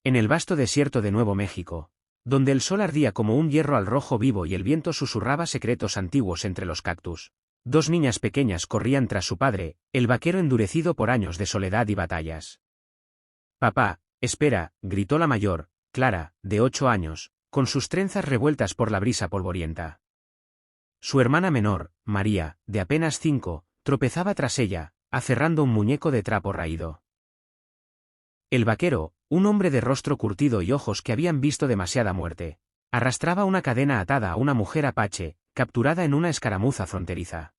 En el vasto desierto de Nuevo México, donde el sol ardía como un hierro al rojo vivo y el viento susurraba secretos antiguos entre los cactus, dos niñas pequeñas corrían tras su padre, el vaquero endurecido por años de soledad y batallas. «Papá, espera», gritó la mayor, Clara, de 8 años, con sus trenzas revueltas por la brisa polvorienta. Su hermana menor, María, de apenas 5, tropezaba tras ella, aferrando un muñeco de trapo raído. El vaquero, un hombre de rostro curtido y ojos que habían visto demasiada muerte, arrastraba una cadena atada a una mujer apache, capturada en una escaramuza fronteriza.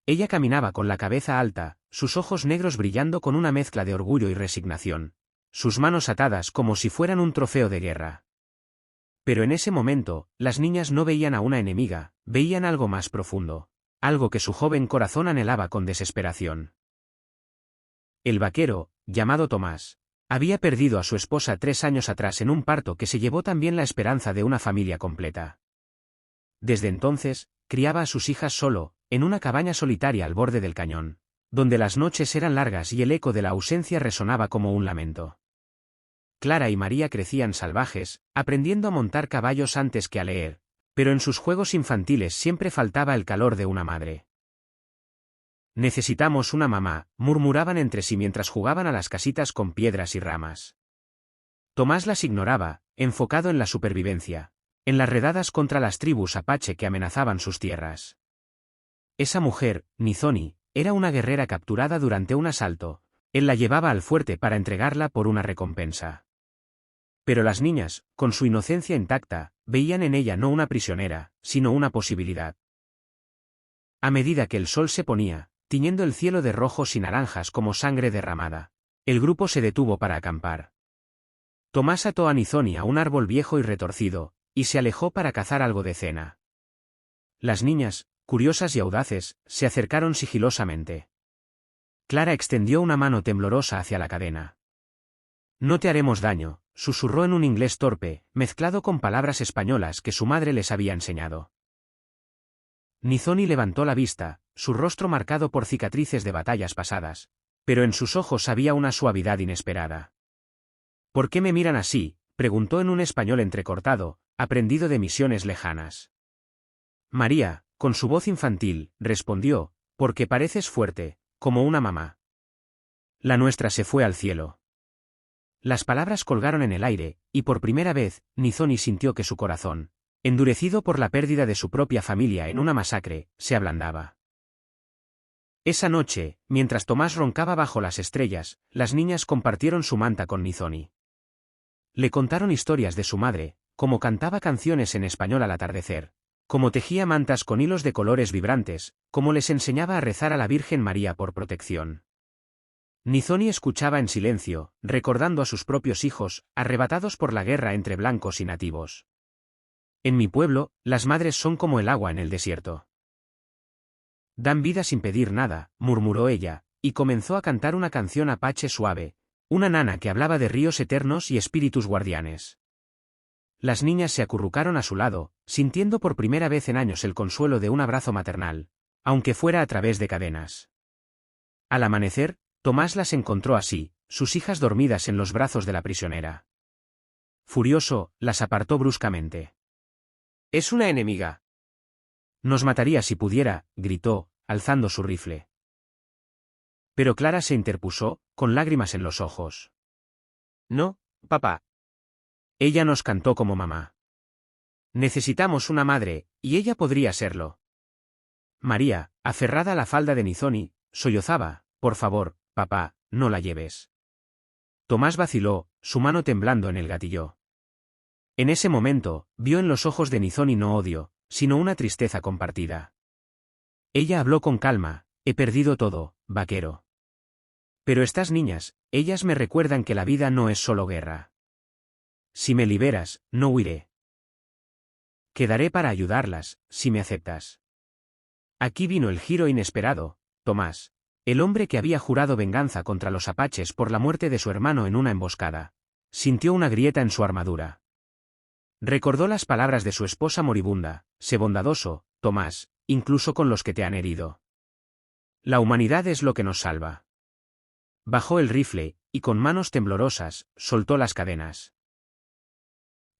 Ella caminaba con la cabeza alta, sus ojos negros brillando con una mezcla de orgullo y resignación, sus manos atadas como si fueran un trofeo de guerra. Pero en ese momento, las niñas no veían a una enemiga, veían algo más profundo, algo que su joven corazón anhelaba con desesperación. El vaquero, llamado Tomás, había perdido a su esposa 3 años atrás en un parto que se llevó también la esperanza de una familia completa. Desde entonces, criaba a sus hijas solo, en una cabaña solitaria al borde del cañón, donde las noches eran largas y el eco de la ausencia resonaba como un lamento. Clara y María crecían salvajes, aprendiendo a montar caballos antes que a leer, pero en sus juegos infantiles siempre faltaba el calor de una madre. «Necesitamos una mamá», murmuraban entre sí mientras jugaban a las casitas con piedras y ramas. Tomás las ignoraba, enfocado en la supervivencia, en las redadas contra las tribus apache que amenazaban sus tierras. Esa mujer, Nizoni, era una guerrera capturada durante un asalto, él la llevaba al fuerte para entregarla por una recompensa. Pero las niñas, con su inocencia intacta, veían en ella no una prisionera, sino una posibilidad. A medida que el sol se ponía, tiñendo el cielo de rojos y naranjas como sangre derramada, el grupo se detuvo para acampar. Tomás ató a Nizoni a un árbol viejo y retorcido, y se alejó para cazar algo de cena. Las niñas, curiosas y audaces, se acercaron sigilosamente. Clara extendió una mano temblorosa hacia la cadena. «No te haremos daño», susurró en un inglés torpe, mezclado con palabras españolas que su madre les había enseñado. Nizoni levantó la vista, su rostro marcado por cicatrices de batallas pasadas, pero en sus ojos había una suavidad inesperada. «¿Por qué me miran así?», preguntó en un español entrecortado, aprendido de misiones lejanas. María, con su voz infantil, respondió: «Porque pareces fuerte, como una mamá». «La nuestra se fue al cielo». Las palabras colgaron en el aire, y por primera vez, Nizoni sintió que su corazón, endurecido por la pérdida de su propia familia en una masacre, se ablandaba. Esa noche, mientras Tomás roncaba bajo las estrellas, las niñas compartieron su manta con Nizoni. Le contaron historias de su madre, cómo cantaba canciones en español al atardecer, cómo tejía mantas con hilos de colores vibrantes, cómo les enseñaba a rezar a la Virgen María por protección. Nizoni escuchaba en silencio, recordando a sus propios hijos, arrebatados por la guerra entre blancos y nativos. «En mi pueblo, las madres son como el agua en el desierto. Dan vida sin pedir nada», murmuró ella, y comenzó a cantar una canción apache suave, una nana que hablaba de ríos eternos y espíritus guardianes. Las niñas se acurrucaron a su lado, sintiendo por primera vez en años el consuelo de un abrazo maternal, aunque fuera a través de cadenas. Al amanecer, Tomás las encontró así, sus hijas dormidas en los brazos de la prisionera. Furioso, las apartó bruscamente. «Es una enemiga». «Nos mataría si pudiera», gritó, alzando su rifle. Pero Clara se interpuso, con lágrimas en los ojos. «No, papá. Ella nos cantó como mamá. Necesitamos una madre, y ella podría serlo». María, aferrada a la falda de Nizoni, sollozaba: «Por favor, papá, no la lleves». Tomás vaciló, su mano temblando en el gatillo. En ese momento, vio en los ojos de Nizoni no odio, sino una tristeza compartida. Ella habló con calma: «He perdido todo, vaquero. Pero estas niñas, ellas me recuerdan que la vida no es solo guerra. Si me liberas, no huiré. Quedaré para ayudarlas, si me aceptas». Aquí vino el giro inesperado. Tomás, el hombre que había jurado venganza contra los apaches por la muerte de su hermano en una emboscada, sintió una grieta en su armadura. Recordó las palabras de su esposa moribunda: «Sé bondadoso, Tomás, incluso con los que te han herido. La humanidad es lo que nos salva». Bajó el rifle, y con manos temblorosas, soltó las cadenas.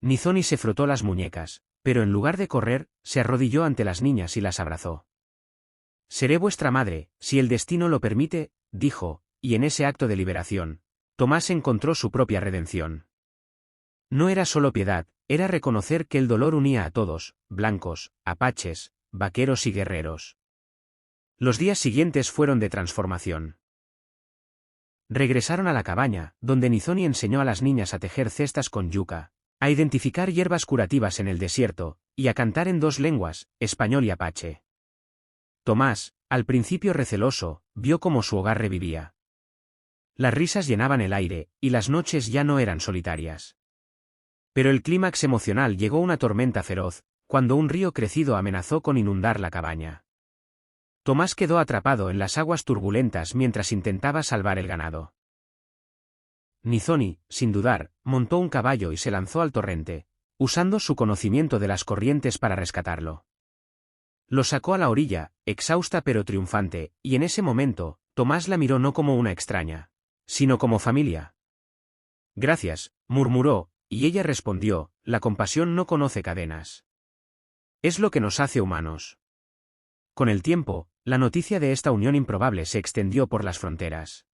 Nizoni se frotó las muñecas, pero en lugar de correr, se arrodilló ante las niñas y las abrazó. «Seré vuestra madre, si el destino lo permite», dijo, y en ese acto de liberación, Tomás encontró su propia redención. No era solo piedad, era reconocer que el dolor unía a todos, blancos, apaches, vaqueros y guerreros. Los días siguientes fueron de transformación. Regresaron a la cabaña, donde Nizoni enseñó a las niñas a tejer cestas con yuca, a identificar hierbas curativas en el desierto, y a cantar en dos lenguas, español y apache. Tomás, al principio receloso, vio cómo su hogar revivía. Las risas llenaban el aire, y las noches ya no eran solitarias. Pero el clímax emocional llegó una tormenta feroz, cuando un río crecido amenazó con inundar la cabaña. Tomás quedó atrapado en las aguas turbulentas mientras intentaba salvar el ganado. Nizoni, sin dudar, montó un caballo y se lanzó al torrente, usando su conocimiento de las corrientes para rescatarlo. Lo sacó a la orilla, exhausta pero triunfante, y en ese momento, Tomás la miró no como una extraña, sino como familia. «Gracias», murmuró, y ella respondió, «la compasión no conoce cadenas. Es lo que nos hace humanos». Con el tiempo, la noticia de esta unión improbable se extendió por las fronteras.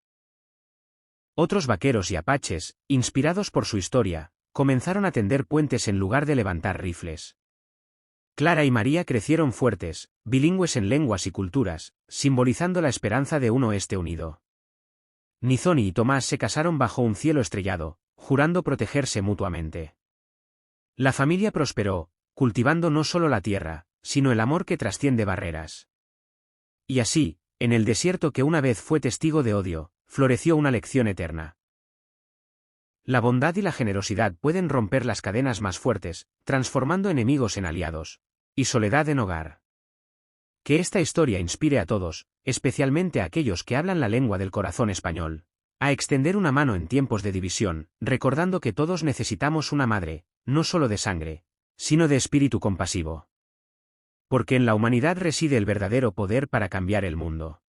Otros vaqueros y apaches, inspirados por su historia, comenzaron a tender puentes en lugar de levantar rifles. Clara y María crecieron fuertes, bilingües en lenguas y culturas, simbolizando la esperanza de un oeste unido. Nizoni y Tomás se casaron bajo un cielo estrellado, jurando protegerse mutuamente. La familia prosperó, cultivando no solo la tierra, sino el amor que trasciende barreras. Y así, en el desierto que una vez fue testigo de odio, floreció una lección eterna. La bondad y la generosidad pueden romper las cadenas más fuertes, transformando enemigos en aliados, y soledad en hogar. Que esta historia inspire a todos, especialmente a aquellos que hablan la lengua del corazón español, a extender una mano en tiempos de división, recordando que todos necesitamos una madre, no solo de sangre, sino de espíritu compasivo. Porque en la humanidad reside el verdadero poder para cambiar el mundo.